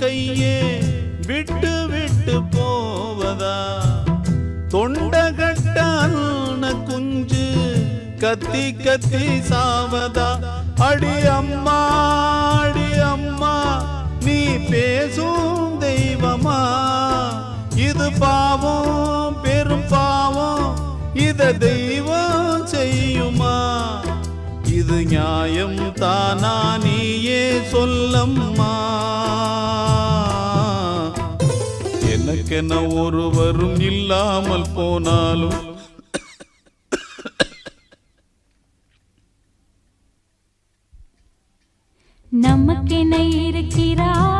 கையே விட்டு விட்டு போவதா? தொண்டகட்டான குஞ்சு கத்தி கத்தி சாவதா? அடி அம்மா அடி அம்மா நீ பேசும் தெய்வமா? இது பாவம் பெரும் பாவம், இத தெய்வம் செய்யுமா? இது நியாயம் தானா நீயே சொல்லம்மா. எனக்கென ஒருவரும் இல்லாமல் போனாலும் நமக்கென இருக்கிறார்